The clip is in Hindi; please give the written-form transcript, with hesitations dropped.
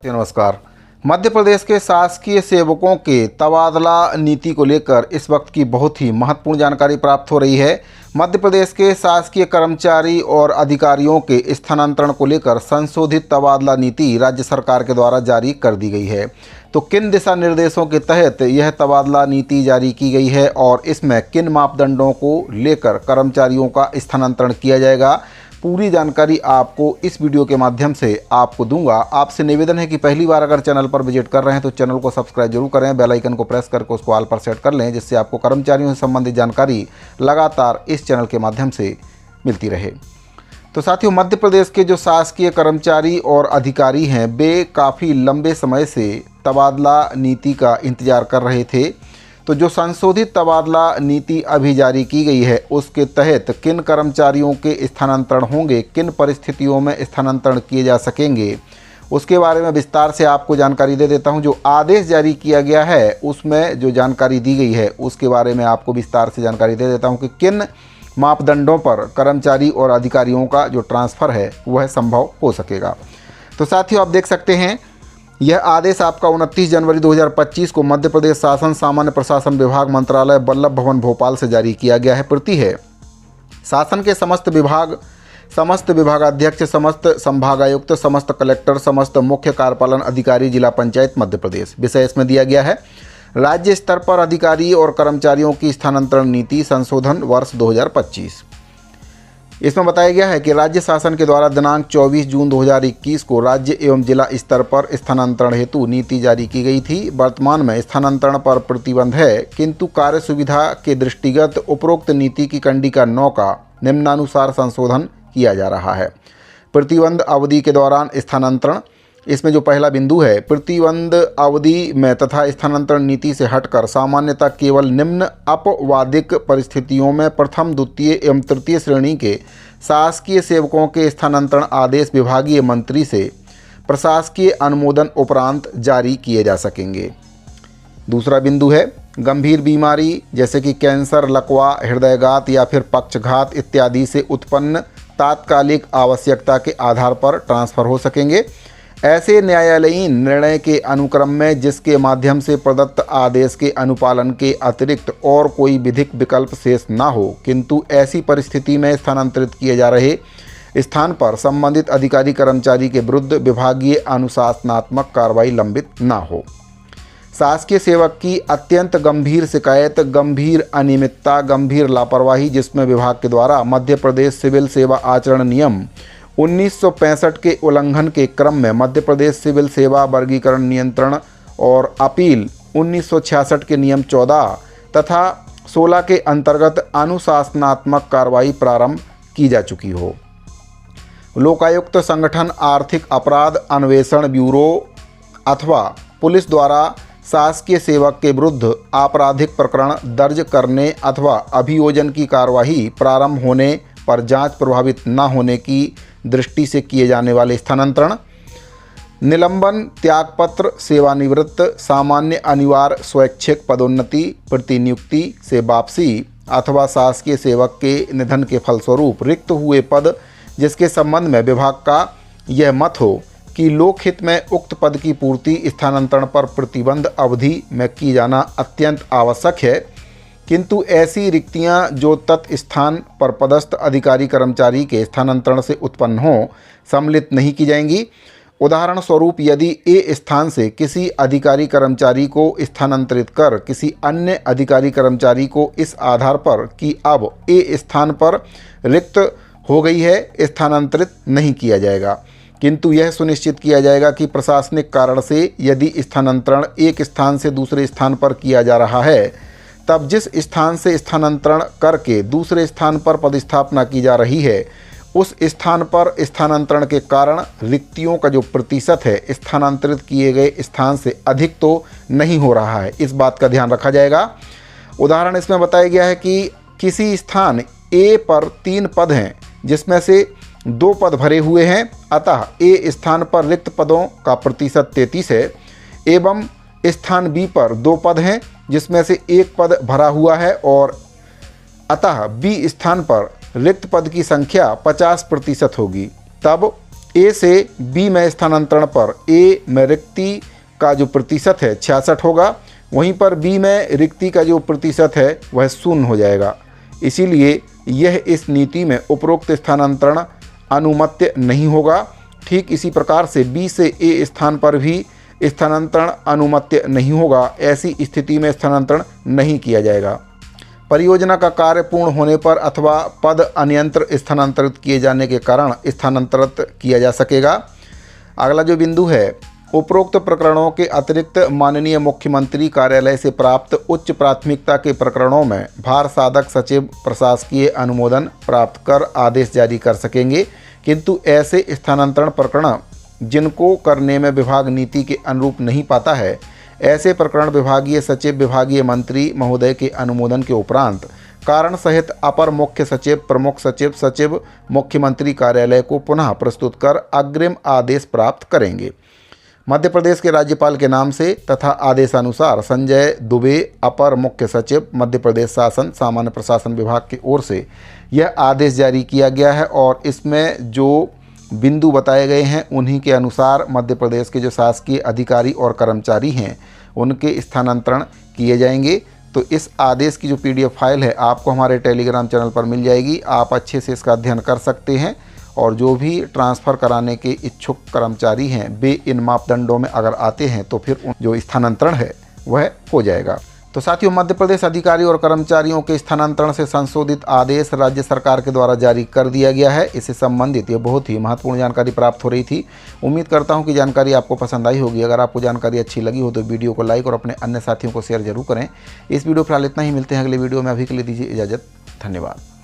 नमस्कार। मध्य प्रदेश के शासकीय सेवकों के तबादला नीति को लेकर इस वक्त की बहुत ही महत्वपूर्ण जानकारी प्राप्त हो रही है। मध्य प्रदेश के शासकीय कर्मचारी और अधिकारियों के स्थानांतरण को लेकर संशोधित तबादला नीति राज्य सरकार के द्वारा जारी कर दी गई है। तो किन दिशा निर्देशों के तहत यह तबादला नीति जारी की गई है और इसमें किन मापदंडों को लेकर कर्मचारियों का स्थानांतरण किया जाएगा, पूरी जानकारी आपको इस वीडियो के माध्यम से आपको दूंगा। आपसे निवेदन है कि पहली बार अगर चैनल पर विजिट कर रहे हैं तो चैनल को सब्सक्राइब जरूर करें, बेल आइकन को प्रेस करके उसको ऑल पर सेट कर लें, जिससे आपको कर्मचारियों से संबंधित जानकारी लगातार इस चैनल के माध्यम से मिलती रहे। तो साथियों, मध्य प्रदेश के जो शासकीय कर्मचारी और अधिकारी हैं वे काफ़ी लंबे समय से तबादला नीति का इंतजार कर रहे थे। तो जो संशोधित तबादला नीति अभी जारी की गई है उसके तहत किन कर्मचारियों के स्थानांतरण होंगे, किन परिस्थितियों में स्थानांतरण किए जा सकेंगे, उसके बारे में विस्तार से आपको जानकारी दे देता हूं। जो आदेश जारी किया गया है उसमें जो जानकारी दी गई है उसके बारे में आपको विस्तार से जानकारी दे देता हूं कि किन मापदंडों पर कर्मचारी और अधिकारियों का जो ट्रांसफ़र है वह संभव हो सकेगा। तो साथियों, आप देख सकते हैं यह आदेश आपका 29 जनवरी 2025 को मध्य प्रदेश शासन सामान्य प्रशासन विभाग मंत्रालय वल्लभ भवन भोपाल से जारी किया गया है। प्रति है शासन के समस्त विभाग, समस्त विभागाध्यक्ष, समस्त संभागायुक्त, समस्त कलेक्टर, समस्त मुख्य कार्यपालन अधिकारी, जिला पंचायत मध्य प्रदेश। विषय इसमें दिया गया है राज्य स्तर पर अधिकारी और कर्मचारियों की स्थानांतरण नीति संशोधन वर्ष 2025। इसमें बताया गया है कि राज्य शासन के द्वारा दिनांक 24 जून 2021 को राज्य एवं जिला स्तर पर स्थानांतरण हेतु नीति जारी की गई थी। वर्तमान में स्थानांतरण पर प्रतिबंध है, किंतु कार्य सुविधा के दृष्टिगत उपरोक्त नीति की कंडिका 9 का निम्नानुसार संशोधन किया जा रहा है। प्रतिबंध अवधि के दौरान स्थानांतरण, इसमें जो पहला बिंदु है, प्रतिबंध अवधि में तथा स्थानांतरण नीति से हटकर सामान्यतः केवल निम्न अपवादिक परिस्थितियों में प्रथम, द्वितीय एवं तृतीय श्रेणी के शासकीय सेवकों के स्थानांतरण आदेश विभागीय मंत्री से प्रशासकीय अनुमोदन उपरांत जारी किए जा सकेंगे। दूसरा बिंदु है गंभीर बीमारी जैसे कि कैंसर, लकवा, हृदयघात या फिर पक्षघात इत्यादि से उत्पन्न तात्कालिक आवश्यकता के आधार पर ट्रांसफ़र हो सकेंगे। ऐसे न्यायालयीन निर्णय के अनुक्रम में जिसके माध्यम से प्रदत्त आदेश के अनुपालन के अतिरिक्त और कोई विधिक विकल्प शेष न हो, किंतु ऐसी परिस्थिति में स्थानांतरित किए जा रहे स्थान पर संबंधित अधिकारी कर्मचारी के विरुद्ध विभागीय अनुशासनात्मक कार्रवाई लंबित न हो। शासकीय सेवक की अत्यंत गंभीर शिकायत, गंभीर अनियमितता, गंभीर लापरवाही जिसमें विभाग के द्वारा मध्य प्रदेश सिविल सेवा आचरण नियम 1965 के उल्लंघन के क्रम में मध्य प्रदेश सिविल सेवा वर्गीकरण नियंत्रण और अपील 1966 के नियम 14 तथा 16 के अंतर्गत अनुशासनात्मक कार्रवाई प्रारंभ की जा चुकी हो। लोकायुक्त संगठन, आर्थिक अपराध अन्वेषण ब्यूरो अथवा पुलिस द्वारा शासकीय सेवक के विरुद्ध आपराधिक प्रकरण दर्ज करने अथवा अभियोजन की कार्यवाही प्रारंभ होने पर जांच प्रभावित न होने की दृष्टि से किए जाने वाले स्थानांतरण, निलंबन, त्यागपत्र, सेवानिवृत्त, सामान्य अनिवार्य स्वैच्छिक पदोन्नति, प्रतिनियुक्ति से वापसी अथवा शासकीय सेवक के निधन के फलस्वरूप रिक्त हुए पद जिसके संबंध में विभाग का यह मत हो कि लोकहित में उक्त पद की पूर्ति स्थानांतरण पर प्रतिबंध अवधि में की जाना अत्यंत आवश्यक है, किंतु ऐसी रिक्तियां जो तत्स्थान पर पदस्थ अधिकारी कर्मचारी के स्थानांतरण से उत्पन्न हो सम्मिलित नहीं की जाएंगी। उदाहरण स्वरूप, यदि ए स्थान से किसी अधिकारी कर्मचारी को स्थानांतरित कर किसी अन्य अधिकारी कर्मचारी को इस आधार पर कि अब ए स्थान पर रिक्त हो गई है स्थानांतरित नहीं किया जाएगा, किंतु यह सुनिश्चित किया जाएगा कि प्रशासनिक कारण से यदि स्थानांतरण एक स्थान से दूसरे स्थान पर किया जा रहा है तब जिस स्थान से स्थानांतरण करके दूसरे स्थान पर पदस्थापना की जा रही है उस स्थान पर स्थानांतरण के कारण रिक्तियों का जो प्रतिशत है स्थानांतरित किए गए स्थान से अधिक तो नहीं हो रहा है, इस बात का ध्यान रखा जाएगा। उदाहरण इसमें बताया गया है कि किसी स्थान ए पर 3 पद हैं जिसमें से 2 पद भरे हुए हैं, अतः ए स्थान पर रिक्त पदों का प्रतिशत 33 है, एवं स्थान बी पर 2 पद हैं जिसमें से 1 पद भरा हुआ है और अतः बी स्थान पर रिक्त पद की संख्या 50% होगी। तब ए से बी में स्थानांतरण पर ए में रिक्ति का जो प्रतिशत है 66 होगा, वहीं पर बी में रिक्ति का जो प्रतिशत है वह 0 हो जाएगा। इसीलिए यह इस नीति में उपरोक्त स्थानांतरण अनुमत्य नहीं होगा। ठीक इसी प्रकार से बी से ए स्थान पर भी स्थानांतरण अनुमत्य नहीं होगा। ऐसी स्थिति में स्थानांतरण नहीं किया जाएगा। परियोजना का कार्य पूर्ण होने पर अथवा पद अन्यंत्र स्थानांतरित किए जाने के कारण स्थानांतरित किया जा सकेगा। अगला जो बिंदु है, उपरोक्त प्रकरणों के अतिरिक्त माननीय मुख्यमंत्री कार्यालय से प्राप्त उच्च प्राथमिकता के प्रकरणों में भार साधक सचिव प्रशासकीय अनुमोदन प्राप्त कर आदेश जारी कर सकेंगे, किंतु ऐसे स्थानांतरण प्रकरण जिनको करने में विभाग नीति के अनुरूप नहीं पाता है, ऐसे प्रकरण विभागीय सचिव विभागीय मंत्री महोदय के अनुमोदन के उपरांत कारण सहित अपर मुख्य सचिव प्रमुख सचिव सचिव मुख्यमंत्री कार्यालय को पुनः प्रस्तुत कर अग्रिम आदेश प्राप्त करेंगे। मध्य प्रदेश के राज्यपाल के नाम से तथा आदेशानुसार संजय दुबे अपर मुख्य सचिव मध्य प्रदेश शासन सामान्य प्रशासन विभाग की ओर से यह आदेश जारी किया गया है और इसमें जो बिंदु बताए गए हैं उन्हीं के अनुसार मध्य प्रदेश के जो शासकीय अधिकारी और कर्मचारी हैं उनके स्थानांतरण किए जाएंगे। तो इस आदेश की जो PDF फाइल है आपको हमारे टेलीग्राम चैनल पर मिल जाएगी। आप अच्छे से इसका अध्ययन कर सकते हैं और जो भी ट्रांसफ़र कराने के इच्छुक कर्मचारी हैं वे इन मापदंडों में अगर आते हैं तो फिर जो स्थानांतरण है वह हो जाएगा। तो साथियों, मध्य प्रदेश अधिकारी और कर्मचारियों के स्थानांतरण से संशोधित आदेश राज्य सरकार के द्वारा जारी कर दिया गया है। इससे संबंधित ये बहुत ही महत्वपूर्ण जानकारी प्राप्त हो रही थी। उम्मीद करता हूं कि जानकारी आपको पसंद आई होगी। अगर आपको जानकारी अच्छी लगी हो तो वीडियो को लाइक और अपने अन्य साथियों को शेयर जरूर करें। इस वीडियो फिलहाल इतना ही, मिलते हैं अगले वीडियो में। अभी के लिए दीजिए इजाज़त। धन्यवाद।